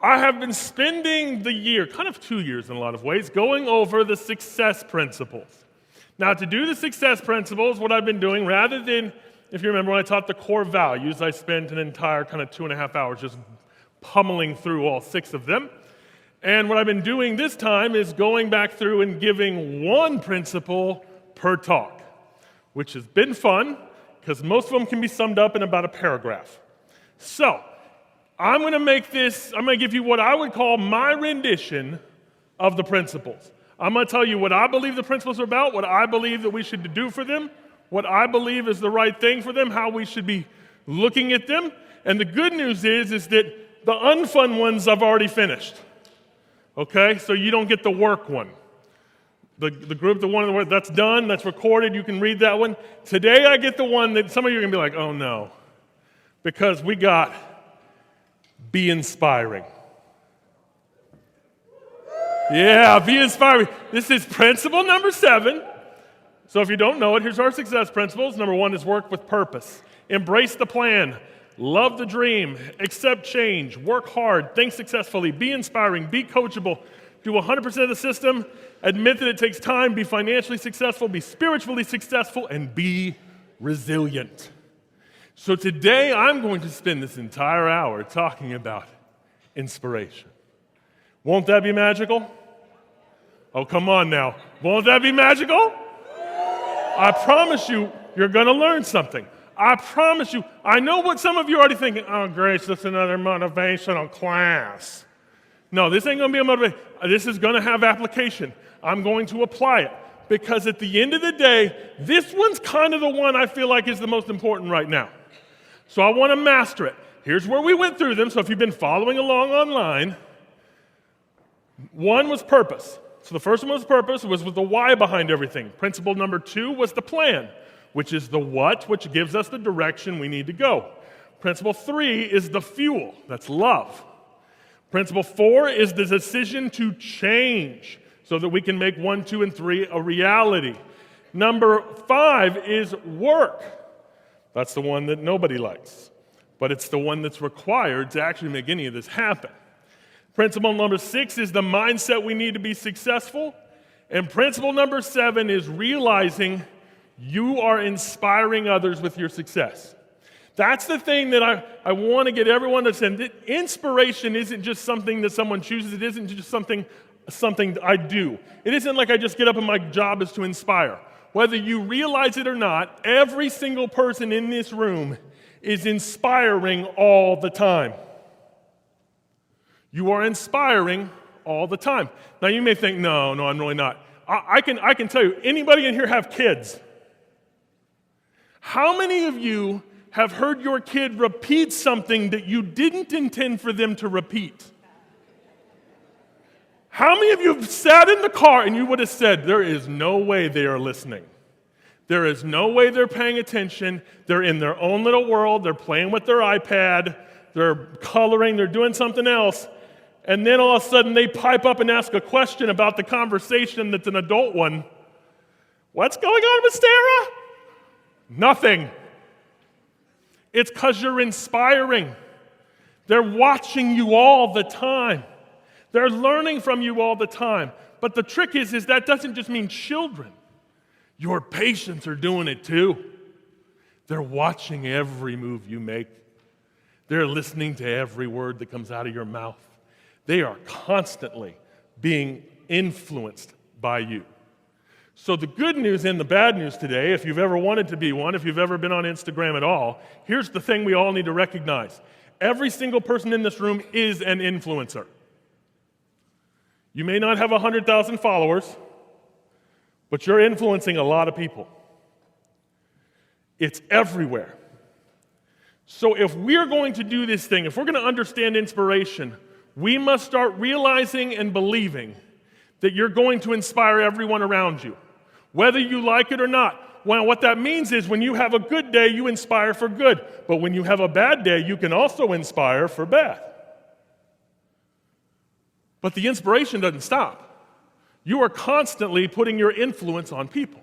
I have been spending the year, kind of 2 years in a lot of ways, going over the success principles. Now, to do the success principles, what I've been doing, rather than, if you remember when I taught the core values, I spent an entire kind of 2.5 hours just pummeling through all 6 of them. And what I've been doing this time is going back through and giving one principle per talk, which has been fun because most of them can be summed up in about a paragraph. So, I'm going to give you what I would call my rendition of the principles. I'm going to tell you what I believe the principles are about, what I believe that we should do for them, what I believe is the right thing for them, how we should be looking at them. And the good news is that the unfun ones I've already finished. Okay? So you don't get the work one. The group, the one in the work, that's done, that's recorded, you can read that one. Today I get the one that some of you are going to be like, oh no. Because we got be inspiring. Yeah, be inspiring. This is principle number 7. So if you don't know it, here's our success principles. Number 1 is work with purpose. Embrace the plan. Love the dream. Accept change. Work hard. Think successfully. Be inspiring. Be coachable. Do 100% of the system. Admit that it takes time. Be financially successful. Be spiritually successful. And be resilient. So today I'm going to spend this entire hour talking about inspiration. Won't that be magical? Oh, come on now. Won't that be magical? I promise you, you're going to learn something. I promise you. I know what some of you are already thinking. Oh, Grace, that's another motivational class. No, this ain't going to be a motivation. This is going to have application. I'm going to apply it. Because at the end of the day, this one's kind of the one I feel like is the most important right now. So I want to master it. Here's where we went through them. So if you've been following along online, 1 was purpose. So the first one was purpose, was the why behind everything. Principle number 2 was the plan, which is the what, which gives us the direction we need to go. Principle 3 is the fuel, that's love. Principle 4 is the decision to change so that we can make 1, 2, and 3 a reality. Number 5 is work. That's the one that nobody likes, but it's the one that's required to actually make any of this happen. Principle number 6 is the mindset we need to be successful. And principle number 7 is realizing you are inspiring others with your success. That's the thing that I want to get everyone to understand. That inspiration isn't just something that someone chooses. It isn't just something I do. It isn't like I just get up and my job is to inspire. Whether you realize it or not, every single person in this room is inspiring all the time. You are inspiring all the time. Now you may think, no, I'm really not. I can tell you, anybody in here have kids? How many of you have heard your kid repeat something that you didn't intend for them to repeat? How many of you have sat in the car and you would have said, there is no way they are listening. There is no way they're paying attention. They're in their own little world. They're playing with their iPad. They're coloring. They're doing something else. And then all of a sudden they pipe up and ask a question about the conversation that's an adult one. What's going on with Sarah? Nothing. It's because you're inspiring. They're watching you all the time. They're learning from you all the time. But the trick is that doesn't just mean children. Your patients are doing it too. They're watching every move you make. They're listening to every word that comes out of your mouth. They are constantly being influenced by you. So the good news and the bad news today, if you've ever wanted to be one, if you've ever been on Instagram at all, here's the thing we all need to recognize. Every single person in this room is an influencer. You may not have 100,000 followers, but you're influencing a lot of people. It's everywhere. So if we're going to do this thing, if we're going to understand inspiration, we must start realizing and believing that you're going to inspire everyone around you, whether you like it or not. Well, what that means is when you have a good day, you inspire for good. But when you have a bad day, you can also inspire for bad. But the inspiration doesn't stop. You are constantly putting your influence on people.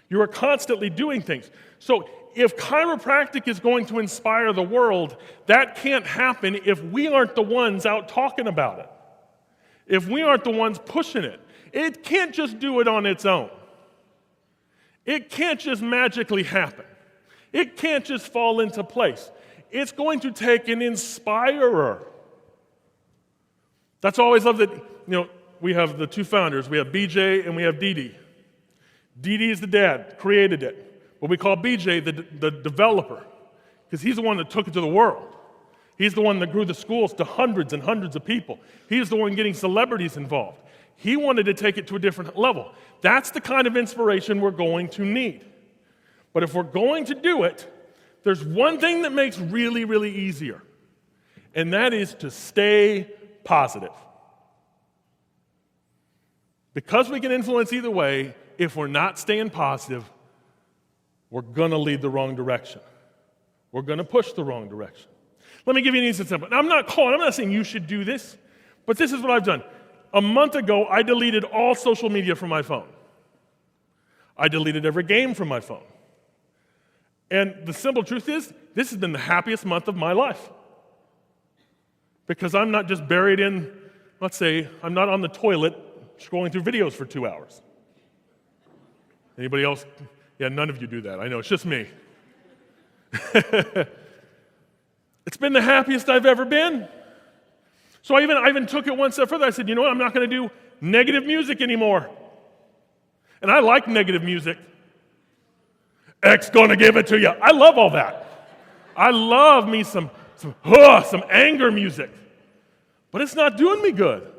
You are constantly doing things. So if chiropractic is going to inspire the world, that can't happen if we aren't the ones out talking about it. If we aren't the ones pushing it. It can't just do it on its own. It can't just magically happen. It can't just fall into place. It's going to take an inspirer. That's why I always love that, we have the two founders. We have BJ and we have Dee. Dee is the dad, created it. But we call BJ the developer, because he's the one that took it to the world. He's the one that grew the schools to hundreds and hundreds of people. He's the one getting celebrities involved. He wanted to take it to a different level. That's the kind of inspiration we're going to need. But if we're going to do it, there's one thing that makes really, really easier, and that is to stay positive. Because we can influence either way, if we're not staying positive, we're going to lead the wrong direction. We're going to push the wrong direction. Let me give you an easy example. Now, I'm not saying you should do this, but this is what I've done. A month ago, I deleted all social media from my phone. I deleted every game from my phone. And the simple truth is, this has been the happiest month of my life. Because I'm not just buried in, let's say, I'm not on the toilet scrolling through videos for 2 hours. Anybody else? Yeah, none of you do that. I know, it's just me. It's been the happiest I've ever been. So I even took it one step further. I said, you know what? I'm not going to do negative music anymore. And I like negative music. X gonna give it to you. I love all that. I love me some anger music. But it's not doing me good.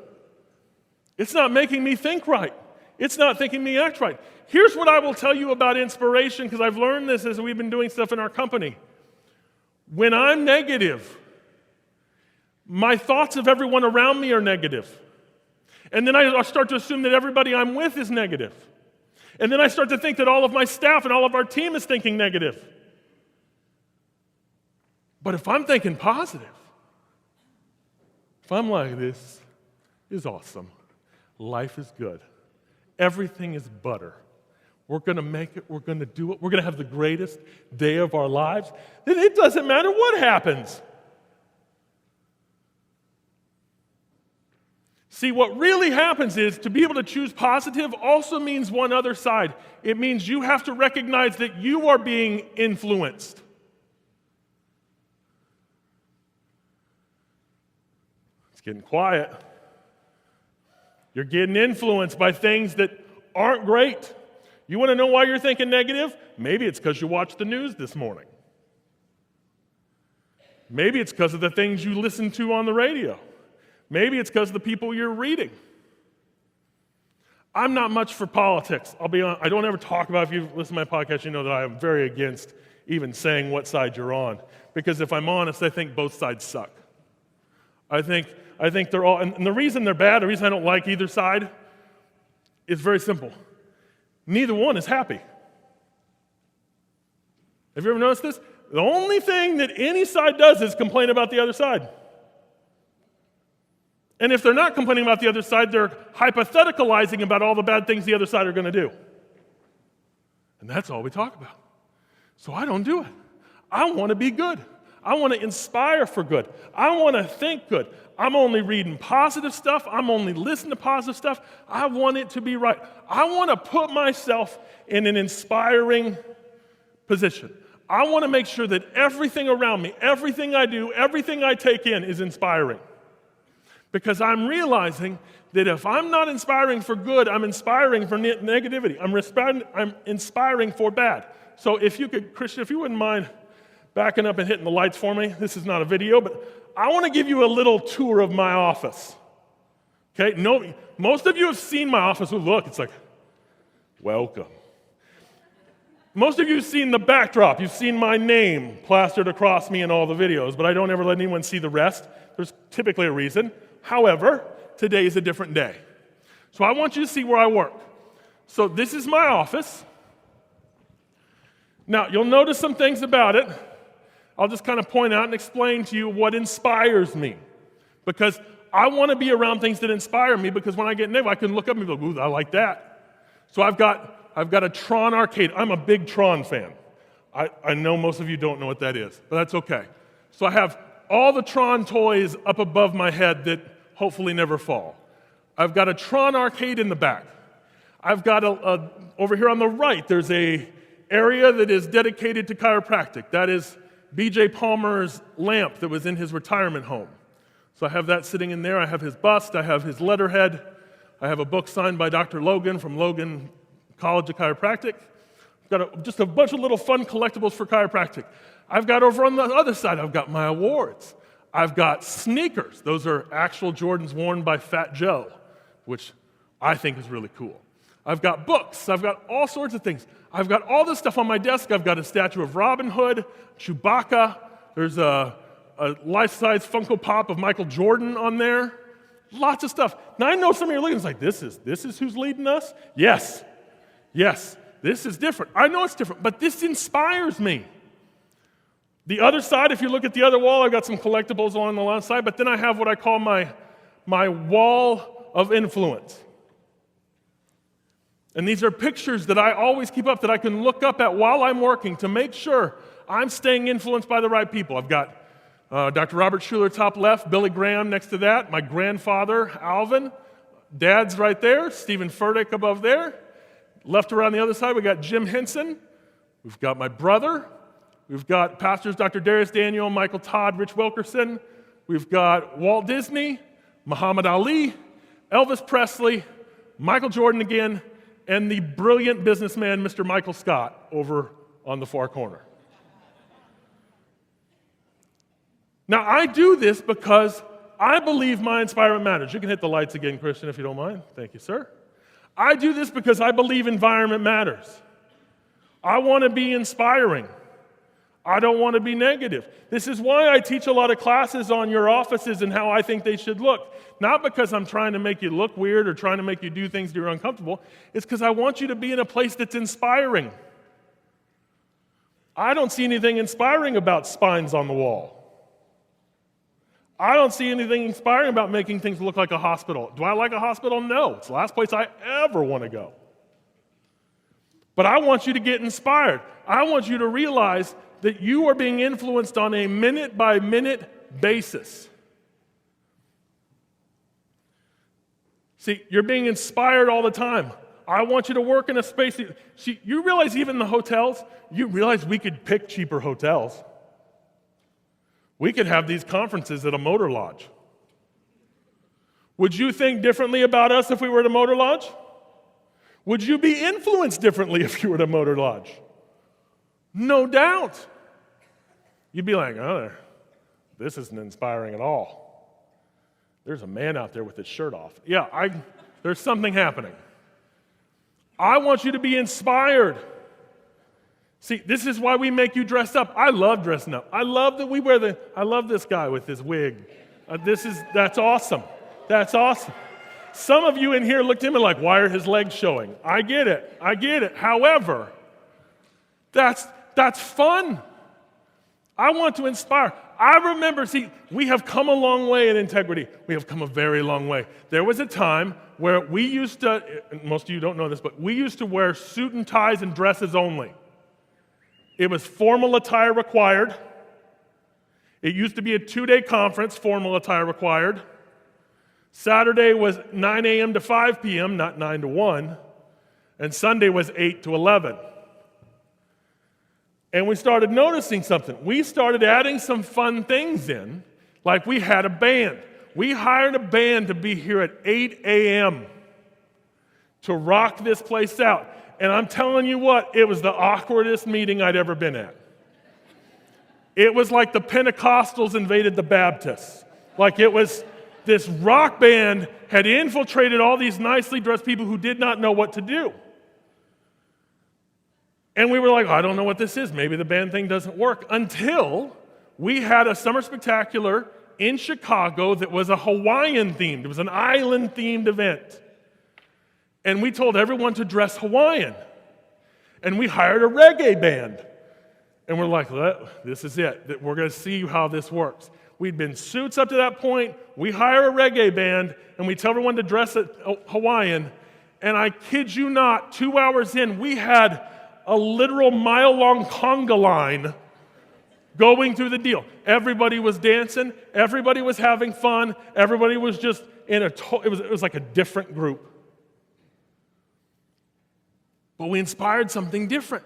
It's not making me think right. It's not making me act right. Here's what I will tell you about inspiration, because I've learned this as we've been doing stuff in our company. When I'm negative, my thoughts of everyone around me are negative. And then I start to assume that everybody I'm with is negative. And then I start to think that all of my staff and all of our team is thinking negative. But if I'm thinking positive, if I'm like, this is awesome, life is good, everything is butter, we're going to make it, we're going to do it, we're going to have the greatest day of our lives, then it doesn't matter what happens. See, what really happens is to be able to choose positive also means one other side. It means you have to recognize that you are being influenced. It's getting quiet. You're getting influenced by things that aren't great. You want to know why you're thinking negative? Maybe it's because you watched the news this morning. Maybe it's because of the things you listen to on the radio. Maybe it's because of the people you're reading. I'm not much for politics. I'll be honest, I don't ever talk about, if you've listened to my podcast, you know that I am very against even saying what side you're on. Because if I'm honest, I think both sides suck. I think they're all, and the reason they're bad, the reason I don't like either side, is very simple. Neither one is happy. Have you ever noticed this? The only thing that any side does is complain about the other side. And if they're not complaining about the other side, they're hypotheticalizing about all the bad things the other side are going to do. And that's all we talk about. So I don't do it. I want to be good. I want to inspire for good. I want to think good. I'm only reading positive stuff. I'm only listening to positive stuff. I want it to be right. I want to put myself in an inspiring position. I want to make sure that everything around me, everything I do, everything I take in is inspiring. Because I'm realizing that if I'm not inspiring for good, I'm inspiring for negativity. I'm inspiring for bad. So if you could, Christian, if you wouldn't mind backing up and hitting the lights for me. This is not a video, but I want to give you a little tour of my office. Okay? No, most of you have seen my office. Oh, look, it's like, welcome. Most of you have seen the backdrop. You've seen my name plastered across me in all the videos, but I don't ever let anyone see the rest. There's typically a reason. However, today is a different day. So I want you to see where I work. So this is my office. Now, you'll notice some things about it. I'll just kind of point out and explain to you what inspires me. Because I want to be around things that inspire me, because when I get negative, I can look up and be like, ooh, I like that. So I've got a Tron arcade. I'm a big Tron fan. I know most of you don't know what that is, but that's okay. So I have all the Tron toys up above my head that hopefully never fall. I've got a Tron arcade in the back. I've got over here on the right, there's a area that is dedicated to chiropractic. That is B.J. Palmer's lamp that was in his retirement home. So I have that sitting in there. I have his bust. I have his letterhead. I have a book signed by Dr. Logan from Logan College of Chiropractic. I've got just a bunch of little fun collectibles for chiropractic. I've got over on the other side, I've got my awards. I've got sneakers. Those are actual Jordans worn by Fat Joe, which I think is really cool. I've got books. I've got all sorts of things. I've got all this stuff on my desk. I've got a statue of Robin Hood, Chewbacca. There's a life-size Funko Pop of Michael Jordan on there. Lots of stuff. Now I know some of you are looking, it's like, this is who's leading us? Yes, this is different. I know it's different, but this inspires me. The other side, if you look at the other wall, I've got some collectibles on the left side, but then I have what I call my wall of influence. And these are pictures that I always keep up that I can look up at while I'm working to make sure I'm staying influenced by the right people. I've got Dr. Robert Schuller top left, Billy Graham next to that, my grandfather, Alvin. Dad's right there, Stephen Furtick above there. Left around the other side, we got Jim Henson. We've got my brother. We've got pastors Dr. Darius Daniel, Michael Todd, Rich Wilkerson. We've got Walt Disney, Muhammad Ali, Elvis Presley, Michael Jordan again, and the brilliant businessman, Mr. Michael Scott, over on the far corner. Now, I do this because I believe my environment matters. You can hit the lights again, Christian, if you don't mind. Thank you, sir. I do this because I believe environment matters. I want to be inspiring. I don't want to be negative. This is why I teach a lot of classes on your offices and how I think they should look. Not because I'm trying to make you look weird or trying to make you do things that you're uncomfortable. It's because I want you to be in a place that's inspiring. I don't see anything inspiring about spines on the wall. I don't see anything inspiring about making things look like a hospital. Do I like a hospital? No. It's the last place I ever want to go. But I want you to get inspired. I want you to realize that you are being influenced on a minute-by-minute basis. See, you're being inspired all the time. I want you to work in a space. See, you realize even the hotels, you realize we could pick cheaper hotels. We could have these conferences at a motor lodge. Would you think differently about us if we were at a motor lodge? Would you be influenced differently if you were at a motor lodge? No doubt. You'd be like, oh, this isn't inspiring at all. There's a man out there with his shirt off. Yeah, there's something happening. I want you to be inspired. See, this is why we make you dress up. I love dressing up. I love that I love this guy with his wig. That's awesome. That's awesome. Some of you in here looked at him and like, why are his legs showing? I get it. However, that's fun. I want to inspire. I remember, we have come a long way in integrity. We have come a very long way. There was a time where we used to, most of you don't know this, but we used to wear suit and ties and dresses only. It was formal attire required. It used to be a 2-day conference, formal attire required. Saturday was 9 a.m. to 5 p.m., not 9 to 1. And Sunday was 8 to 11. And we started noticing something. We started adding some fun things in, like we had a band. We hired a band to be here at 8 a.m. to rock this place out. And I'm telling you what, it was the awkwardest meeting I'd ever been at. It was like the Pentecostals invaded the Baptists. Like it was, this rock band had infiltrated all these nicely dressed people who did not know what to do. And we were like, I don't know what this is. Maybe the band thing doesn't work. Until we had a summer spectacular in Chicago that was a Hawaiian themed. It was an island themed event. And we told everyone to dress Hawaiian. And we hired a reggae band. And we're like, this is it. We're going to see how this works. We'd been suits up to that point. We hire a reggae band, and we tell everyone to dress Hawaiian. And I kid you not, 2 hours in, we had a literal mile-long conga line going through the deal. Everybody was dancing. Everybody was having fun. Everybody was just in it was like a different group. But we inspired something different.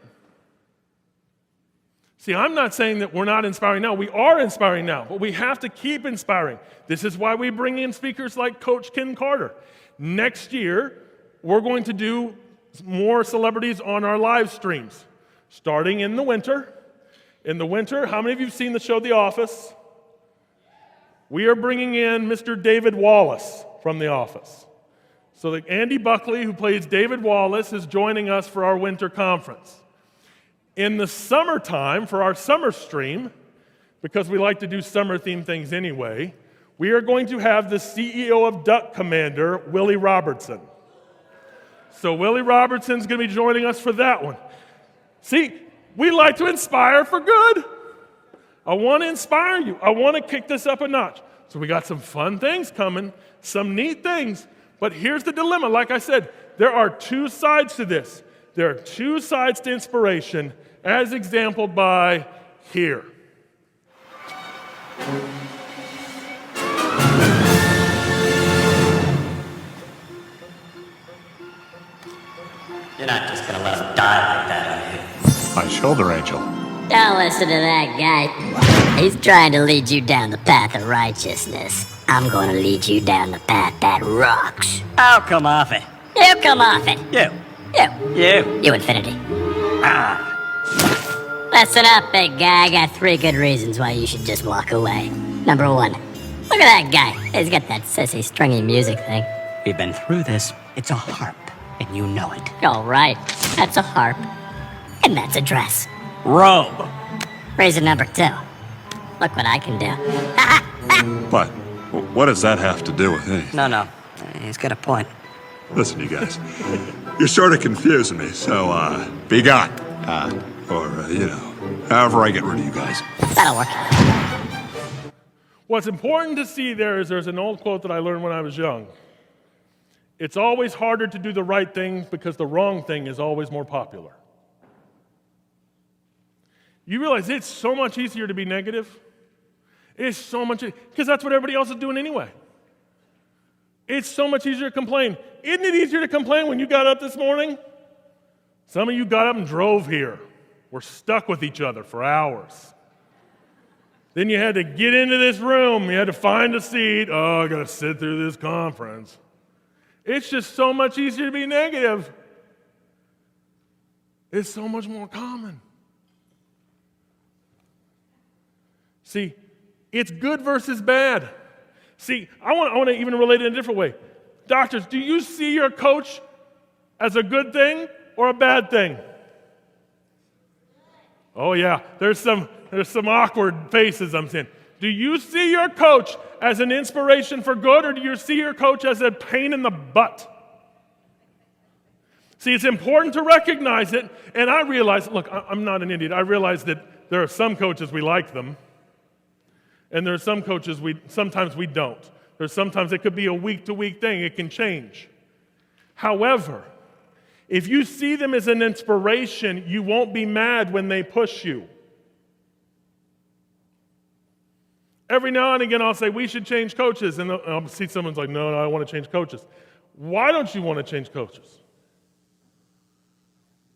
See, I'm not saying that we're not inspiring now. We are inspiring now, but we have to keep inspiring. This is why we bring in speakers like Coach Ken Carter. Next year, we're going to do more celebrities on our live streams, starting in the winter. In the winter, how many of you have seen the show The Office? We are bringing in Mr. David Wallace from The Office. So that Andy Buckley, who plays David Wallace, is joining us for our winter conference. In the summertime, for our summer stream, because we like to do summer-themed things anyway, we are going to have the CEO of Duck Commander, Willie Robertson. So Willie Robertson's going to be joining us for that one. See, we like to inspire for good. I want to inspire you. I want to kick this up a notch. So we got some fun things coming, some neat things. But here's the dilemma. Like I said, there are two sides to this. There are two sides to inspiration, as exampled by here. You're not just gonna let him die like that, are you? My shoulder angel. Don't listen to that guy. He's trying to lead you down the path of righteousness. I'm gonna lead you down the path that rocks. Oh, come off it. You come off it. You. You Infinity. Listen up, big guy. I got 3 good reasons why you should just walk away. Number 1, look at that guy. He's got that sissy stringy music thing. We've been through this. It's a harp, and you know it. All right, that's a harp, and that's a dress. Robe. Reason number 2, look what I can do. What? What does that have to do with anything? No. He's got a point. Listen, you guys. You're sort of confusing me, so, be gone. Or, however I get rid of you guys. That'll work. What's important to see there is there's an old quote that I learned when I was young. It's always harder to do the right thing because the wrong thing is always more popular. You realize it's so much easier to be negative? It's so much, because that's what everybody else is doing anyway. It's so much easier to complain. Isn't it easier to complain when you got up this morning? Some of you got up and drove here. We're stuck with each other for hours. Then you had to get into this room. You had to find a seat. Oh, I got to sit through this conference. It's just so much easier to be negative. It's so much more common. See, it's good versus bad. See, I want to even relate it in a different way. Doctors, do you see your coach as a good thing or a bad thing? Oh yeah, there's some awkward faces I'm seeing. Do you see your coach as an inspiration for good, or do you see your coach as a pain in the butt? See, it's important to recognize it, and I realize, look, I'm not an idiot. I realize that there are some coaches we like them, and there are some coaches sometimes we don't. There's sometimes it could be a week-to-week thing. It can change. However, if you see them as an inspiration, you won't be mad when they push you. Every now and again, I'll say, we should change coaches. And I'll see someone's like, no, I want to change coaches. Why don't you want to change coaches?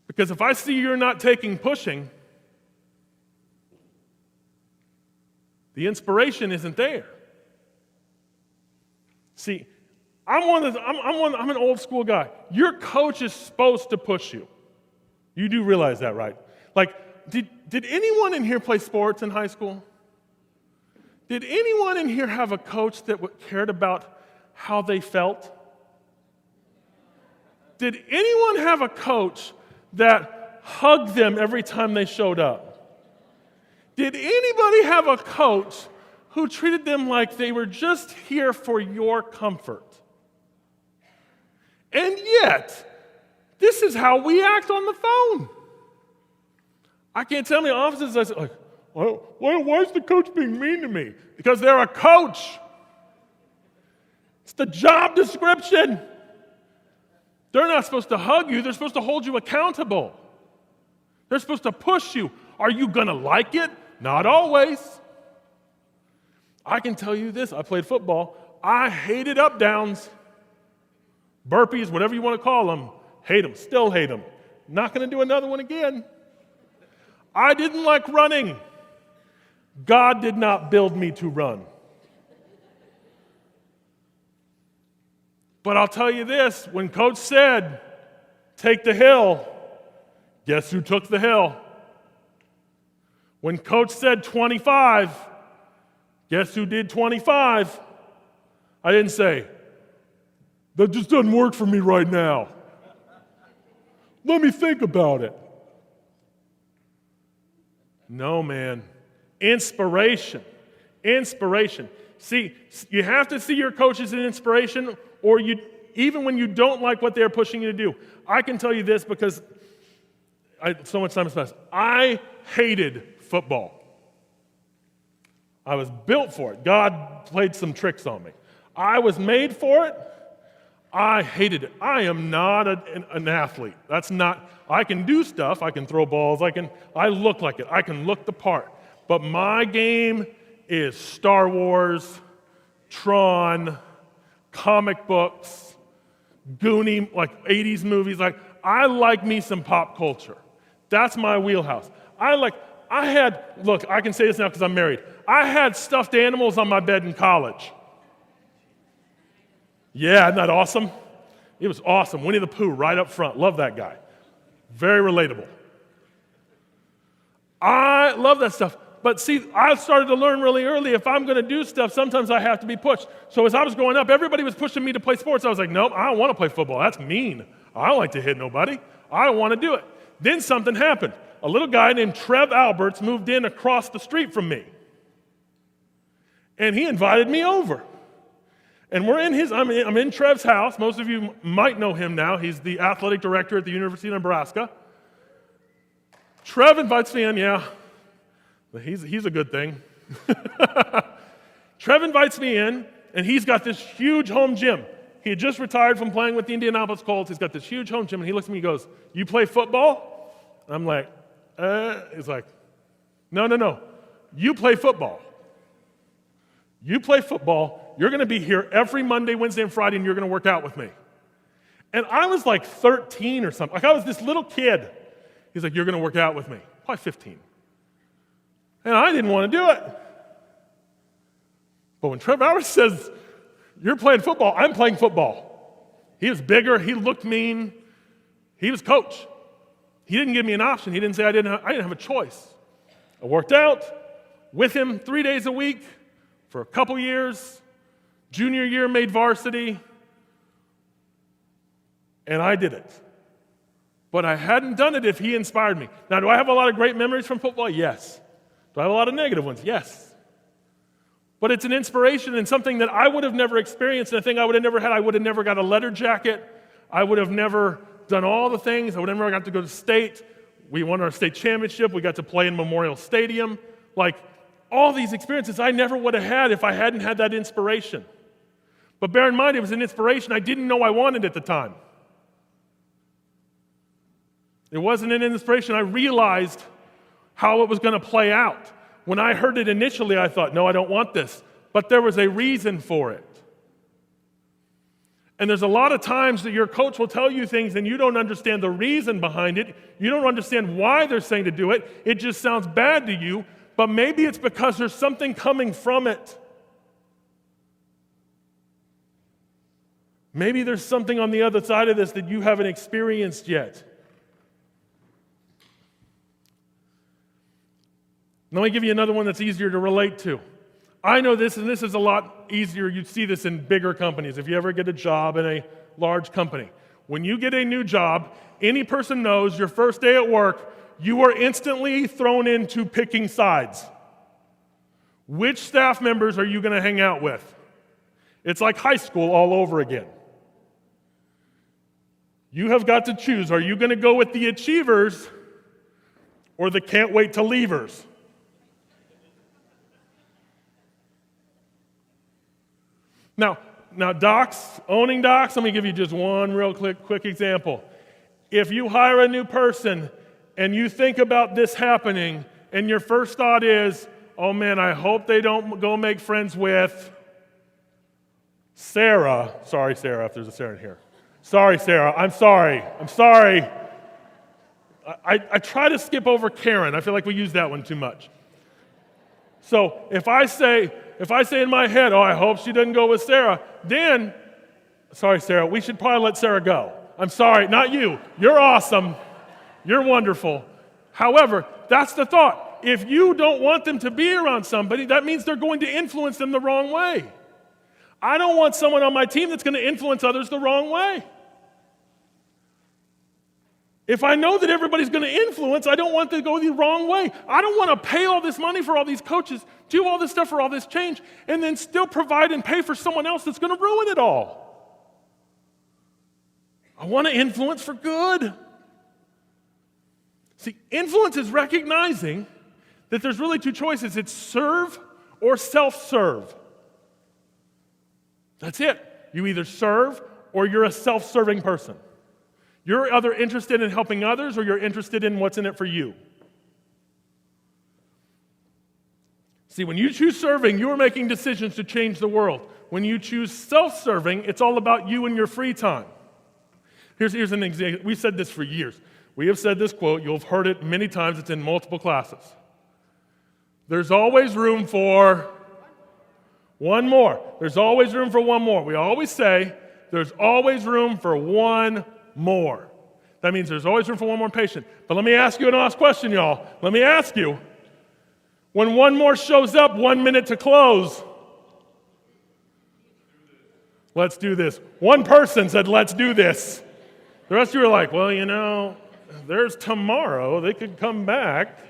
Because if I see you're not taking pushing, the inspiration isn't there. See, I'm an old school guy. Your coach is supposed to push you. You do realize that, right? Like, did anyone in here play sports in high school? Did anyone in here have a coach that cared about how they felt? Did anyone have a coach that hugged them every time they showed up? Did anybody have a coach who treated them like they were just here for your comfort? And yet, this is how we act on the phone. I can't tell me offices, I say, like, why is the coach being mean to me? Because they're a coach. It's the job description. They're not supposed to hug you. They're supposed to hold you accountable. They're supposed to push you. Are you going to like it? Not always. I can tell you this. I played football. I hated up downs, burpees, whatever you want to call them. Hate them. Still hate them. Not going to do another one again. I didn't like running. God did not build me to run. But I'll tell you this, when Coach said, take the hill, guess who took the hill? When Coach said 25, guess who did 25? I didn't say, that just doesn't work for me right now. Let me think about it. No, man. Inspiration. Inspiration. See, you have to see your coach as an inspiration, or even when you don't like what they're pushing you to do. I can tell you this because so much time has passed. I hated football. I was built for it. God played some tricks on me. I was made for it. I hated it. I am not an athlete. That's not, I can do stuff. I can throw balls. I look like it. I can look the part. But my game is Star Wars, Tron, comic books, Goonie, like 80s movies. Like, I like me some pop culture. That's my wheelhouse. I can say this now because I'm married. I had stuffed animals on my bed in college. Yeah, isn't that awesome? It was awesome. Winnie the Pooh right up front. Love that guy. Very relatable. I love that stuff. But see, I started to learn really early, if I'm going to do stuff, sometimes I have to be pushed. So as I was growing up, everybody was pushing me to play sports. I was like, nope, I don't want to play football. That's mean. I don't like to hit nobody. I don't want to do it. Then something happened. A little guy named Trev Alberts moved in across the street from me. And he invited me over. And I'm in Trev's house. Most of you might know him now. He's the athletic director at the University of Nebraska. Trev invites me in, yeah. He's a good thing. Trev invites me in, and he's got this huge home gym. He had just retired from playing with the Indianapolis Colts. He's got this huge home gym, and he looks at me and goes, you play football? I'm like, He's like, no. You play football. You play football. You're going to be here every Monday, Wednesday, and Friday, and you're going to work out with me. And I was like 13 or something. Like, I was this little kid. He's like, you're going to work out with me. Probably 15. And I didn't want to do it. But when Trevor Howard says, you're playing football, I'm playing football. He was bigger. He looked mean. He was coach. He didn't give me an option. He didn't say I didn't have a choice. I worked out with him 3 days a week for a couple years. Junior year, made varsity. And I did it. But I hadn't done it if he inspired me. Now, do I have a lot of great memories from football? Yes. Do I have a lot of negative ones? Yes. But it's an inspiration and something that I would have never experienced, and a thing I would have never had. I would have never got a letter jacket. I would have never done all the things. I would have never got to go to state. We won our state championship. We got to play in Memorial Stadium. Like, all these experiences I never would have had if I hadn't had that inspiration. But bear in mind, it was an inspiration I didn't know I wanted at the time. It wasn't an inspiration. I realized how it was going to play out. When I heard it initially, I thought, no, I don't want this. But there was a reason for it. And there's a lot of times that your coach will tell you things and you don't understand the reason behind it. You don't understand why they're saying to do it. It just sounds bad to you. But maybe it's because there's something coming from it. Maybe there's something on the other side of this that you haven't experienced yet. Let me give you another one that's easier to relate to. I know this, and this is a lot easier. You see this in bigger companies. If you ever get a job in a large company, when you get a new job, any person knows your first day at work, you are instantly thrown into picking sides. Which staff members are you going to hang out with? It's like high school all over again. You have got to choose. Are you going to go with the achievers or the can't wait to leavers? Now, docs, owning docs, let me give you just one real quick example. If you hire a new person and you think about this happening, and your first thought is, oh man, I hope they don't go make friends with Sarah. Sorry, Sarah, if there's a Sarah in here. Sorry, Sarah, I'm sorry. I try to skip over Karen. I feel like we use that one too much. So if I say in my head, oh, I hope she doesn't go with Sarah, then, sorry, Sarah, we should probably let Sarah go. I'm sorry, not you. You're awesome. You're wonderful. However, that's the thought. If you don't want them to be around somebody, that means they're going to influence them the wrong way. I don't want someone on my team that's going to influence others the wrong way. If I know that everybody's going to influence, I don't want them to go the wrong way. I don't want to pay all this money for all these coaches, do all this stuff for all this change, and then still provide and pay for someone else that's going to ruin it all. I want to influence for good. See, influence is recognizing that there's really two choices. It's serve or self-serve. That's it. You either serve or you're a self-serving person. You're either interested in helping others or you're interested in what's in it for you. See, when you choose serving, you are making decisions to change the world. When you choose self-serving, it's all about you and your free time. Here's an example. We've said this for years. We have said this quote. You'll have heard it many times. It's in multiple classes. There's always room for one more. There's always room for one more. We always say there's always room for one more. That means there's always room for one more patient. But let me ask you an honest question, y'all. Let me ask you, when one more shows up, 1 minute to close, let's do this. One person said, let's do this. The rest of you are like, well, you know, there's tomorrow. They could come back.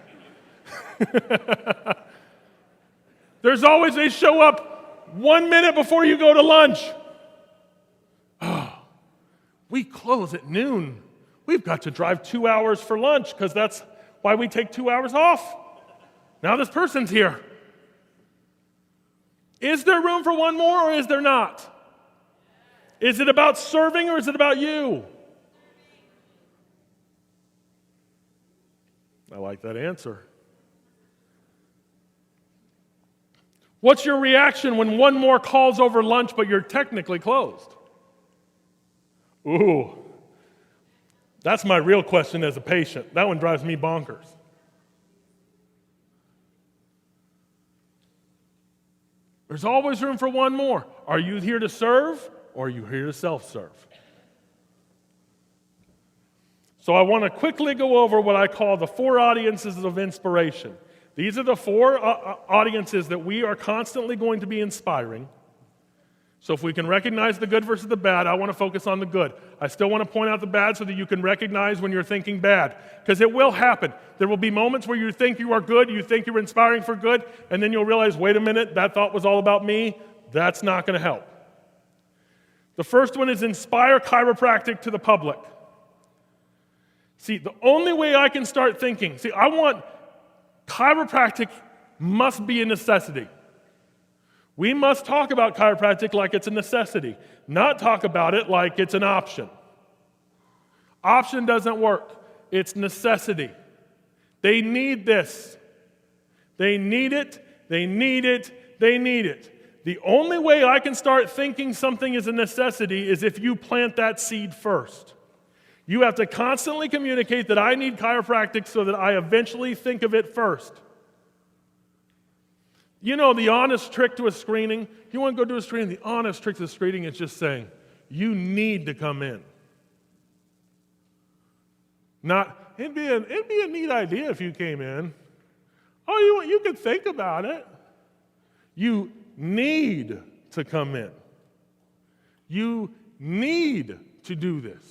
There's always, they show up 1 minute before you go to lunch. Oh, we close at noon. We've got to drive 2 hours for lunch because that's why we take 2 hours off. Now this person's here. Is there room for one more or is there not? Is it about serving or is it about you? I like that answer. What's your reaction when one more calls over lunch but you're technically closed? Ooh, that's my real question as a patient. That one drives me bonkers. There's always room for one more. Are you here to serve or are you here to self-serve? So I want to quickly go over what I call the 4 audiences of inspiration. These are the 4 audiences that we are constantly going to be inspiring. So if we can recognize the good versus the bad, I want to focus on the good. I still want to point out the bad so that you can recognize when you're thinking bad. Because it will happen. There will be moments where you think you are good, you think you're inspiring for good, and then you'll realize, wait a minute, that thought was all about me. That's not going to help. The first one is inspire chiropractic to the public. See, the only way I can start thinking, I want chiropractic must be a necessity. We must talk about chiropractic like it's a necessity, not talk about it like it's an option. Option doesn't work. It's necessity. They need this. They need it. They need it. They need it. The only way I can start thinking something is a necessity is if you plant that seed first. You have to constantly communicate that I need chiropractic so that I eventually think of it first. You know, the honest trick to a screening, you want to go do a screening, the honest trick to the screening is just saying, you need to come in. Not, it'd be a neat idea if you came in. Oh, you could think about it. You need to come in. You need to do this.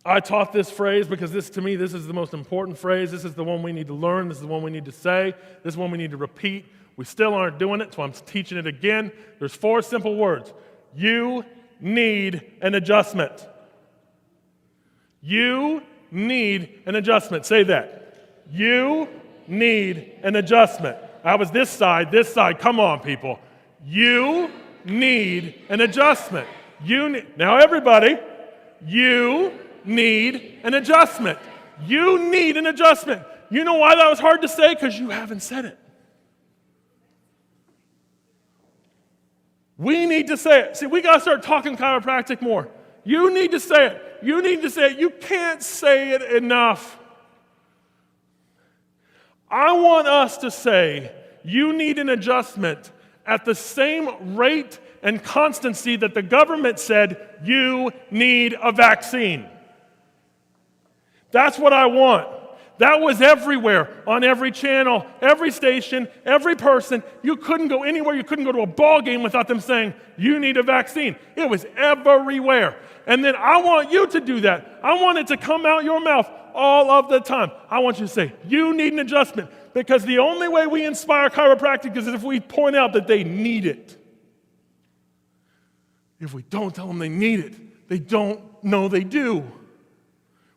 I taught this phrase because to me, this is the most important phrase. This is the one we need to learn. This is the one we need to say. This is one we need to repeat. We still aren't doing it, so I'm teaching it again. There's 4 simple words. You need an adjustment. You need an adjustment. Say that. You need an adjustment. I was this side. Come on, people. You need an adjustment. Now, everybody, you need an adjustment. You need an adjustment. You know why that was hard to say? Because you haven't said it. We need to say it. See, we got to start talking chiropractic more. You need to say it. You need to say it. You can't say it enough. I want us to say, you need an adjustment at the same rate and constancy that the government said, you need a vaccine. That's what I want. That was everywhere, on every channel, every station, every person. You couldn't go anywhere. You couldn't go to a ball game without them saying, you need a vaccine. It was everywhere. And then I want you to do that. I want it to come out your mouth all of the time. I want you to say, you need an adjustment. Because the only way we inspire chiropractic is if we point out that they need it. If we don't tell them they need it, they don't know they do.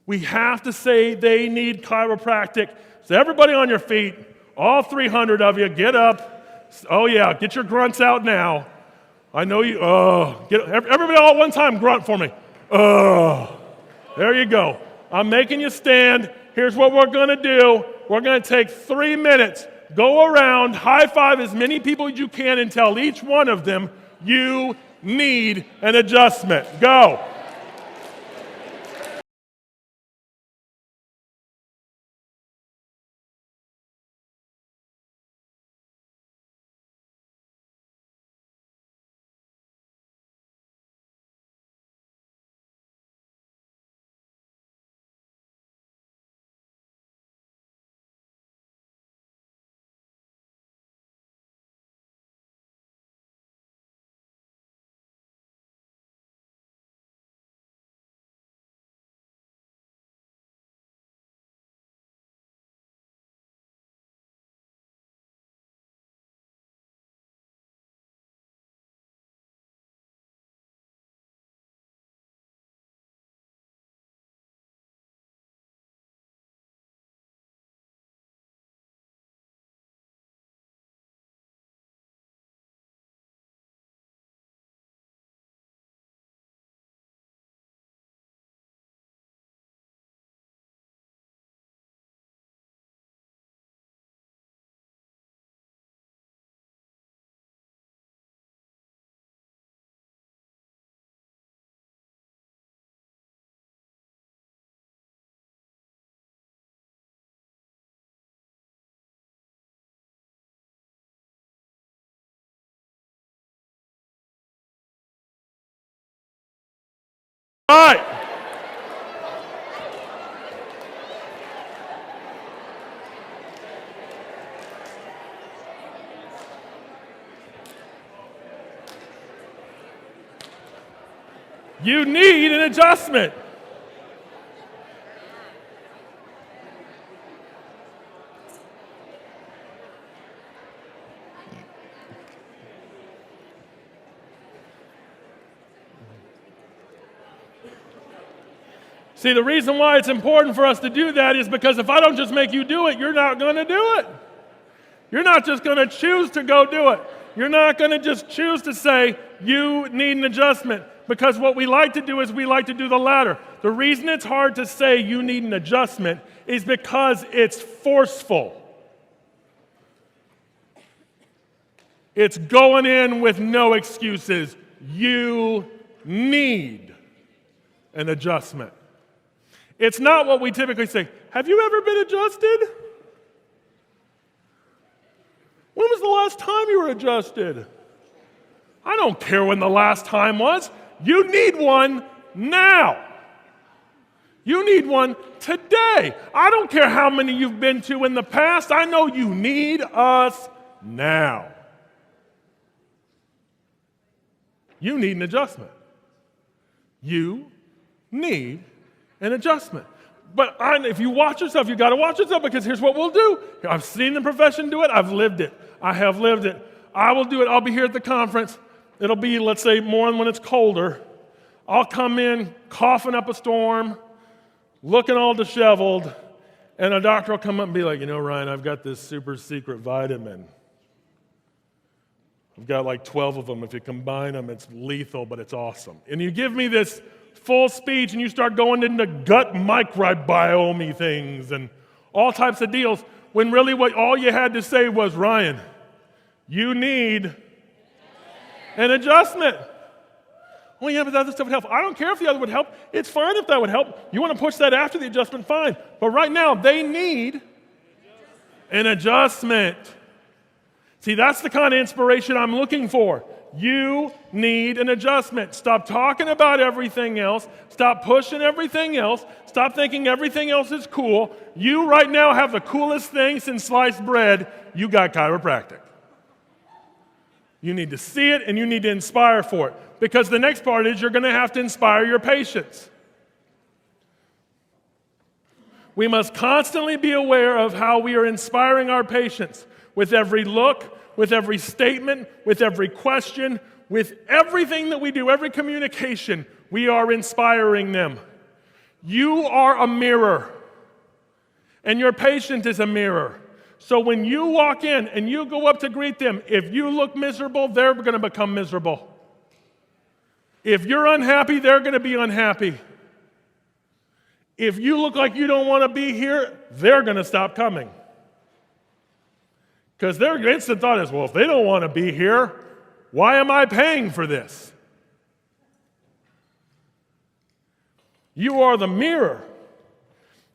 We have to say they need chiropractic. So everybody on your feet, all 300 of you, get up. Oh yeah, get your grunts out now. I know you, everybody all at one time grunt for me. There you go. I'm making you stand. Here's what we're gonna do. We're gonna take 3 minutes, go around, high five as many people as you can and tell each one of them, you need an adjustment. Go. All right. You need an adjustment. See, the reason why it's important for us to do that is because if I don't just make you do it, you're not going to do it. You're not just going to choose to go do it. You're not going to just choose to say, you need an adjustment. Because what we like to do is we like to do the latter. The reason it's hard to say you need an adjustment is because it's forceful. It's going in with no excuses. You need an adjustment. It's not what we typically say. Have you ever been adjusted? When was the last time you were adjusted? I don't care when the last time was. You need one now. You need one today. I don't care how many you've been to in the past. I know you need us now. You need an adjustment. You need an adjustment. But if you watch yourself, you got to watch yourself, because here's what we'll do. I've seen the profession do it. I've lived it. I have lived it. I will do it. I'll be here at the conference. It'll be, let's say, more when it's colder. I'll come in coughing up a storm, looking all disheveled, and a doctor will come up and be like, you know, Ryan, I've got this super secret vitamin. I've got like 12 of them. If you combine them, it's lethal, but it's awesome. And you give me this full speech and you start going into gut microbiome things and all types of deals, when really what all you had to say was, Ryan, you need an adjustment. Well, yeah, but the other stuff would help. I don't care if the other would help. It's fine if that would help. You want to push that after the adjustment, fine. But right now, they need an adjustment. See, that's the kind of inspiration I'm looking for. You need an adjustment. Stop talking about everything else. Stop pushing everything else. Stop thinking everything else is cool. You right now have the coolest thing since sliced bread. You got chiropractic. You need to see it and you need to inspire for it. Because the next part is you're going to have to inspire your patients. We must constantly be aware of how we are inspiring our patients with every look, with every statement, with every question, with everything that we do, every communication, we are inspiring them. You are a mirror, and your patient is a mirror. So when you walk in and you go up to greet them, if you look miserable, they're going to become miserable. If you're unhappy, they're going to be unhappy. If you look like you don't want to be here, they're going to stop coming. Because their instant thought is, well, if they don't want to be here, why am I paying for this? You are the mirror.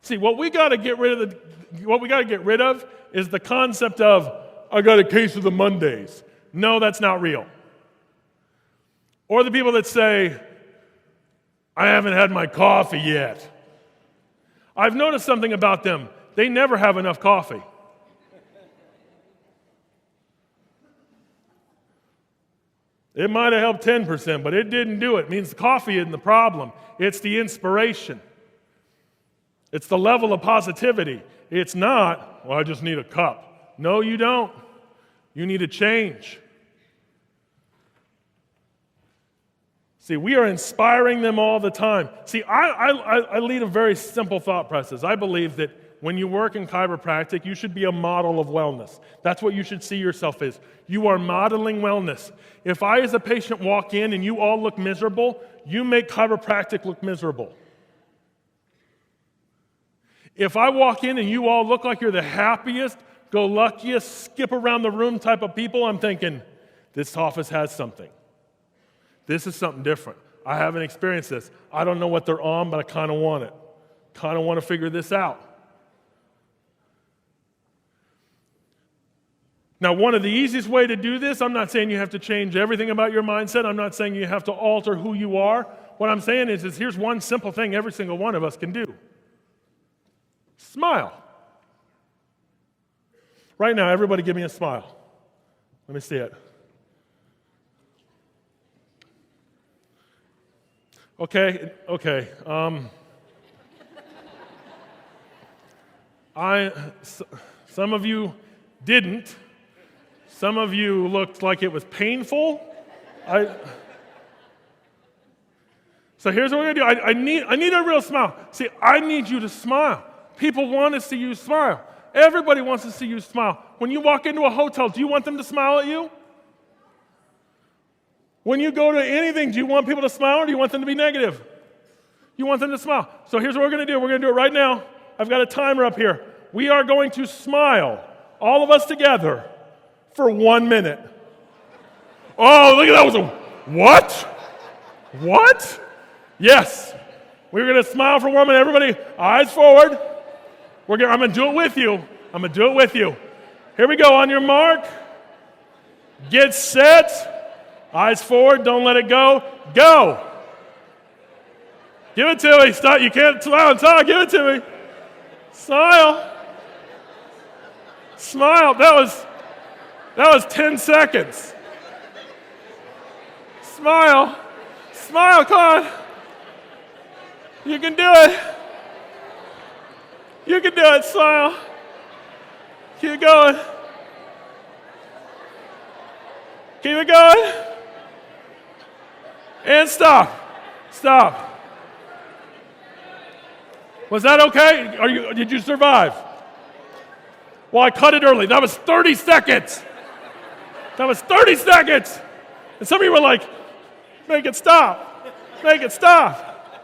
See, what we got to get rid of is the concept of, I got a case of the Mondays. No, that's not real. Or the people that say, I haven't had my coffee yet. I've noticed something about them. They never have enough coffee. It might have helped 10%, but it didn't do it. It means the coffee isn't the problem. It's the inspiration. It's the level of positivity. It's not, well, I just need a cup. No, you don't. You need a change. See, we are inspiring them all the time. See, I lead a very simple thought process. I believe that when you work in chiropractic, you should be a model of wellness. That's what you should see yourself as. You are modeling wellness. If I, as a patient, walk in and you all look miserable, you make chiropractic look miserable. If I walk in and you all look like you're the happiest, go luckiest, skip around the room type of people, I'm thinking, this office has something. This is something different. I haven't experienced this. I don't know what they're on, but I kind of want it. Kind of want to figure this out. Now, one of the easiest way to do this, I'm not saying you have to change everything about your mindset. I'm not saying you have to alter who you are. What I'm saying is here's one simple thing every single one of us can do. Smile. Right now, everybody give me a smile. Let me see it. Okay. Some of you didn't. Some of you looked like it was painful. So here's what we're gonna do. I need a real smile. See, I need you to smile. People want to see you smile. Everybody wants to see you smile. When you walk into a hotel, do you want them to smile at you? When you go to anything, do you want people to smile or do you want them to be negative? You want them to smile. So here's what we're going to do. We're going to do it right now. I've got a timer up here. We are going to smile, all of us together, for 1 minute. Oh, look at that. Was a what? What? Yes. We're going to smile for 1 minute. Everybody, eyes forward. I'm going to do it with you. Here we go. On your mark. Get set. Eyes forward, don't let it go. Go! Give it to me. Stop. You can't smile and talk. Give it to me. Smile. Smile. That was 10 seconds. Smile. Smile, come on. You can do it. You can do it. Smile. Keep going. Keep it going. And stop. Stop. Was that okay? Did you survive? Well, I cut it early. That was 30 seconds. That was 30 seconds. And some of you were like, make it stop. Make it stop.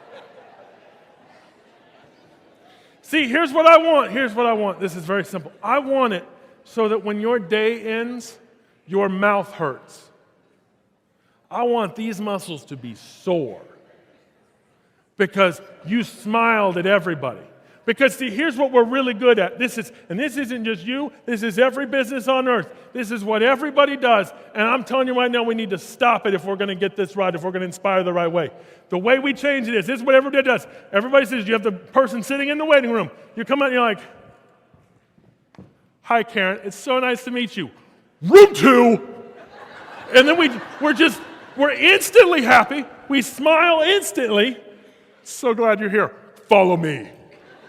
See, here's what I want. Here's what I want. This is very simple. I want it so that when your day ends, your mouth hurts. I want these muscles to be sore because you smiled at everybody. Because see, here's what we're really good at. This isn't just you, this is every business on earth. This is what everybody does. And I'm telling you right now, we need to stop it if we're going to get this right, if we're going to inspire the right way. The way we change it is, this is what everybody does. Everybody says, you have the person sitting in the waiting room. You come out and you're like, hi, Karen, it's so nice to meet you. Room 2! And then we're instantly happy. We smile instantly. So glad you're here. Follow me.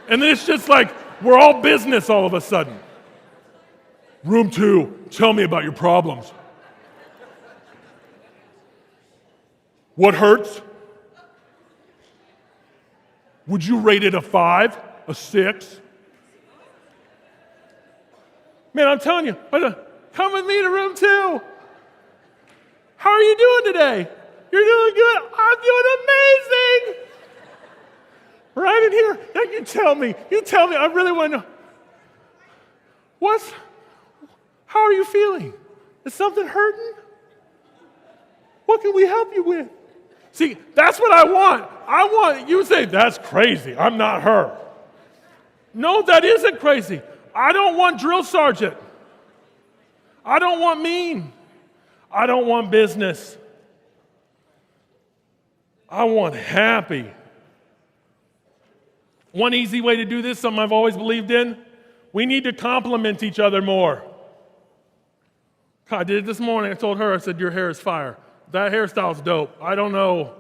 And then it's just like, we're all business all of a sudden. Room 2, tell me about your problems. What hurts? Would you rate it a 5, a 6? Man, I'm telling you, come with me to room 2. How are you doing today? You're doing good. I'm doing amazing. Right in here. Now you tell me. I really want to know. How are you feeling? Is something hurting? What can we help you with? See, that's what I want. I want you to say, that's crazy. I'm not her. No, that isn't crazy. I don't want drill sergeant. I don't want mean. I don't want business. I want happy. One easy way to do this, something I've always believed in, we need to compliment each other more. I did it this morning. I told her, I said, your hair is fire. That hairstyle's dope. I don't know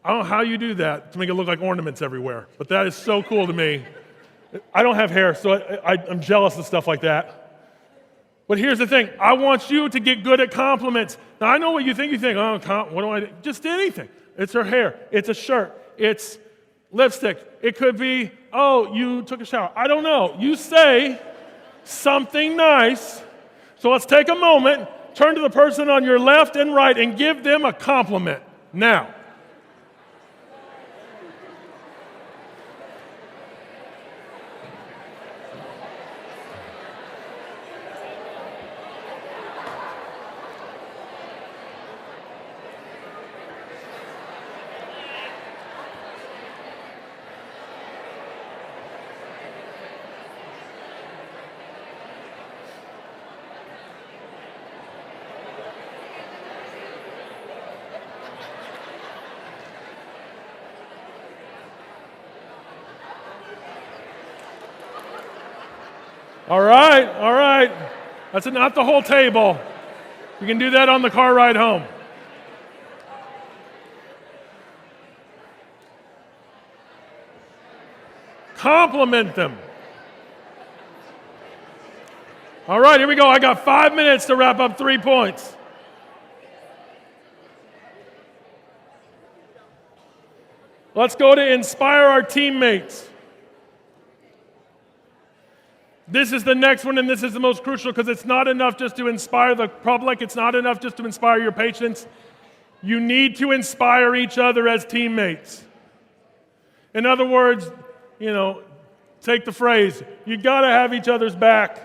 how you do that to make it look like ornaments everywhere, but that is so cool to me. I don't have hair, so I'm jealous of stuff like that. But here's the thing. I want you to get good at compliments. Now, I know what you think. You think, oh, what do I do? Just anything. It's her hair. It's a shirt. It's lipstick. It could be, oh, you took a shower. I don't know. You say something nice. So let's take a moment, turn to the person on your left and right, and give them a compliment. Now. All right. That's not the whole table. You can do that on the car ride home. Compliment them. All right, here we go. I got 5 minutes to wrap up 3 points. Let's go to inspire our teammates. This is the next one, and this is the most crucial because it's not enough just to inspire the public. It's not enough just to inspire your patients. You need to inspire each other as teammates. In other words, take the phrase, you got to have each other's back.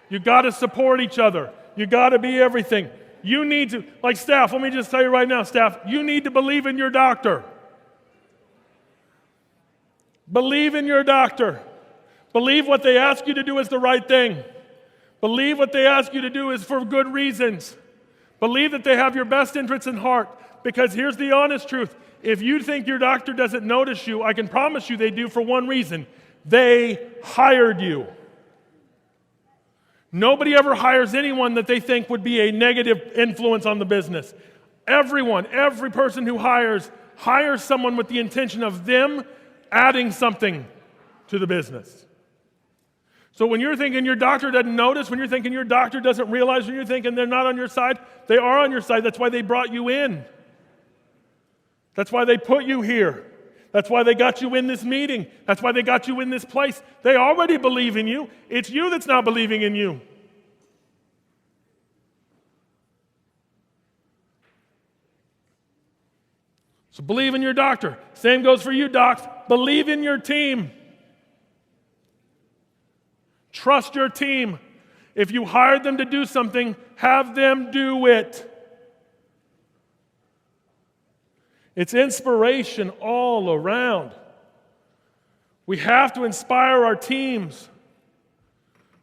You got to support each other. You got to be everything. You need to, like staff, let me just tell you right now, staff, you need to believe in your doctor. Believe in your doctor. Believe what they ask you to do is the right thing. Believe what they ask you to do is for good reasons. Believe that they have your best interests in heart. Because here's the honest truth. If you think your doctor doesn't notice you, I can promise you they do for one reason. They hired you. Nobody ever hires anyone that they think would be a negative influence on the business. Every person who hires someone with the intention of them adding something to the business. So when you're thinking your doctor doesn't notice, when you're thinking your doctor doesn't realize, when you're thinking they're not on your side, they are on your side. That's why they brought you in. That's why they put you here. That's why they got you in this meeting. That's why they got you in this place. They already believe in you. It's you that's not believing in you. So believe in your doctor. Same goes for you, docs. Believe in your team. Trust your team. If you hired them to do something, have them do it. It's inspiration all around. We have to inspire our teams.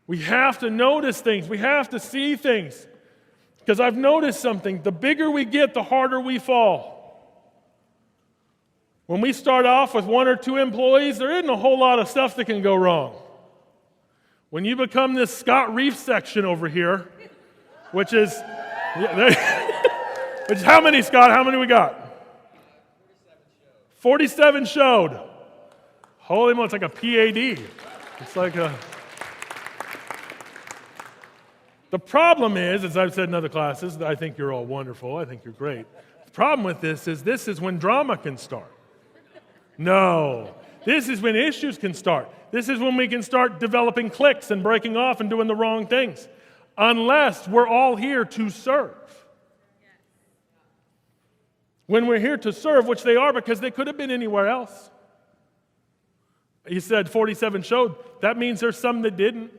We have to notice things. We have to see things. Because I've noticed something. The bigger we get, the harder we fall. When we start off with 1 or 2 employees, there isn't a whole lot of stuff that can go wrong. When you become this Scott Reef section over here, which is how many, Scott? How many we got? 47 showed. Holy moly, it's like a PAD. It's like a... The problem is, as I've said in other classes, I think you're all wonderful. I think you're great. The problem with this is when drama can start. No. This is when issues can start. This is when we can start developing cliques and breaking off and doing the wrong things. Unless we're all here to serve. When we're here to serve, which they are because they could have been anywhere else. You said 47 showed. That means there's some that didn't.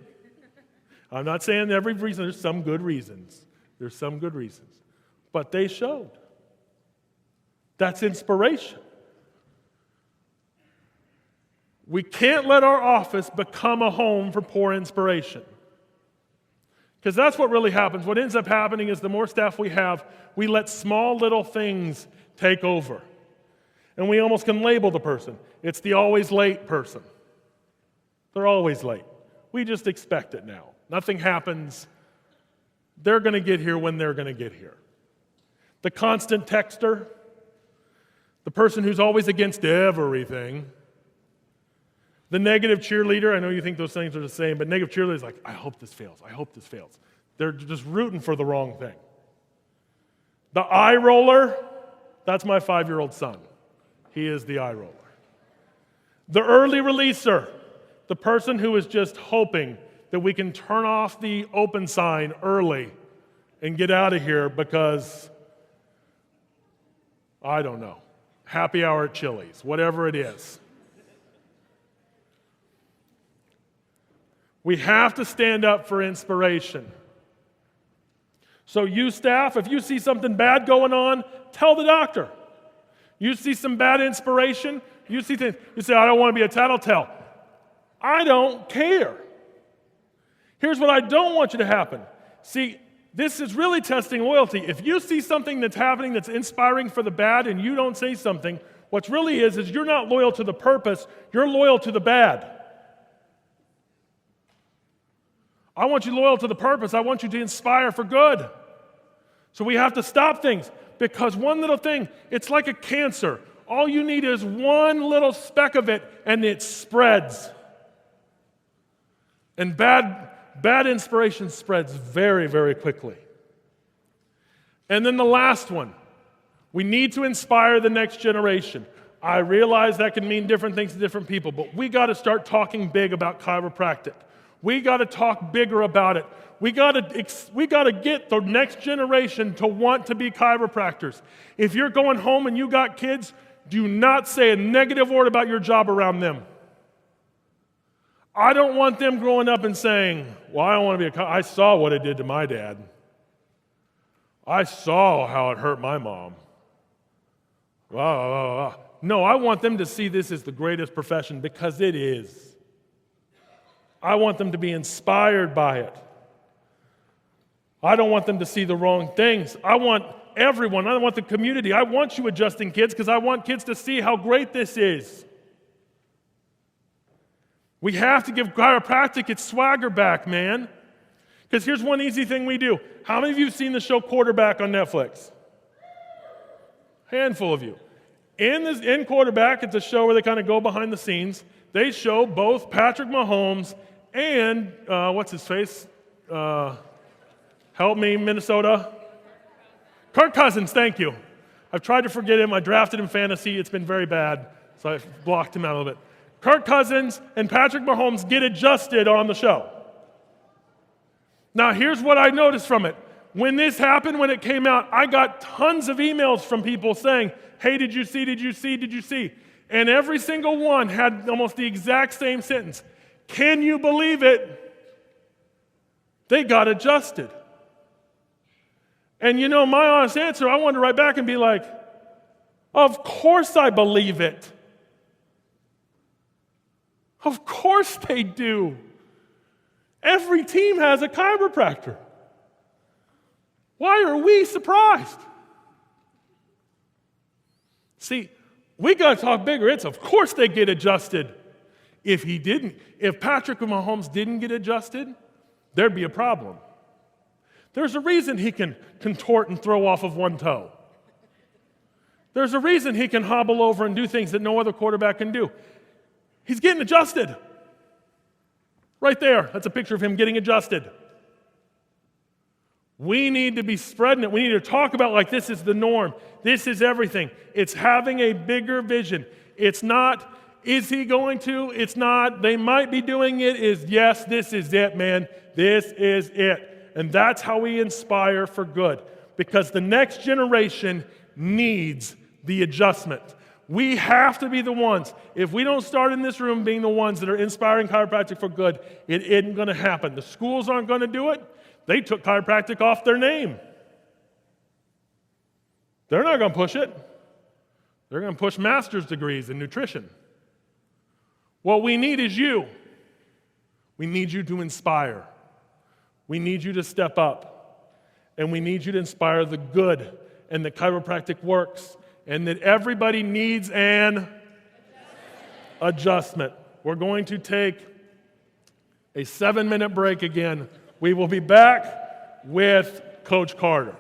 I'm not saying every reason. There's some good reasons. There's some good reasons. But they showed. That's inspiration. We can't let our office become a home for poor inspiration. Because that's what really happens. What ends up happening is the more staff we have, we let small little things take over. And we almost can label the person. It's the always late person. They're always late. We just expect it now. Nothing happens. They're going to get here when they're going to get here. The constant texter, the person who's always against everything, the negative cheerleader. I know you think those things are the same, but negative cheerleader is like, I hope this fails. I hope this fails. They're just rooting for the wrong thing. The eye roller, that's my 5-year-old son. He is the eye roller. The early releaser, the person who is just hoping that we can turn off the open sign early and get out of here because, I don't know, happy hour at Chili's, whatever it is. We have to stand up for inspiration. So you staff, if you see something bad going on, tell the doctor. You see some bad inspiration, you see things, you say, I don't want to be a tattletale. I don't care. Here's what I don't want you to happen. See, this is really testing loyalty. If you see something that's happening that's inspiring for the bad and you don't say something, what really is you're not loyal to the purpose, you're loyal to the bad. I want you loyal to the purpose. I want you to inspire for good. So we have to stop things because one little thing, it's like a cancer. All you need is one little speck of it and it spreads. And bad inspiration spreads very, very quickly. And then the last one, we need to inspire the next generation. I realize that can mean different things to different people, but we got to start talking big about chiropractic. We got to talk bigger about it. We got to get the next generation to want to be chiropractors. If you're going home and you got kids, do not say a negative word about your job around them. I don't want them growing up and saying, well, I don't want to be I saw what it did to my dad. I saw how it hurt my mom. No, I want them to see this as the greatest profession because it is. I want them to be inspired by it. I don't want them to see the wrong things. I want everyone, I want the community. I want you adjusting kids because I want kids to see how great this is. We have to give chiropractic its swagger back, man. Because here's one easy thing we do. How many of you have seen the show Quarterback on Netflix? Handful of you. In Quarterback, it's a show where they kind of go behind the scenes. They show both Patrick Mahomes and, what's his face? Help me, Minnesota. Kirk Cousins, thank you. I've tried to forget him. I drafted him fantasy. It's been very bad, so I blocked him out a little bit. Kirk Cousins and Patrick Mahomes get adjusted on the show. Now, here's what I noticed from it. When this happened, when it came out, I got tons of emails from people saying, hey, did you see, did you see, did you see? And every single one had almost the exact same sentence. Can you believe it? They got adjusted. And you know, my honest answer, I wanted to write back and be like, of course I believe it. Of course they do. Every team has a chiropractor. Why are we surprised? See, we got to talk bigger. It's of course they get adjusted. If Patrick Mahomes didn't get adjusted, there'd be a problem. There's a reason he can contort and throw off of one toe. There's a reason he can hobble over and do things that no other quarterback can do. He's getting adjusted. Right there, that's a picture of him getting adjusted. We need to be spreading it. We need to talk about like this is the norm. This is everything. It's having a bigger vision. It's not, is he going to? It's not, they might be doing it. Is yes, this is it, man. This is it. And that's how we inspire for good. Because the next generation needs the adjustment. We have to be the ones. If we don't start in this room being the ones that are inspiring chiropractic for good, it isn't going to happen. The schools aren't going to do it. They took chiropractic off their name. They're not going to push it. They're going to push master's degrees in nutrition. What we need is you. We need you to inspire. We need you to step up. And we need you to inspire the good and that chiropractic works and that everybody needs an adjustment. We're going to take a 7-minute break again. We will be back with Coach Carter.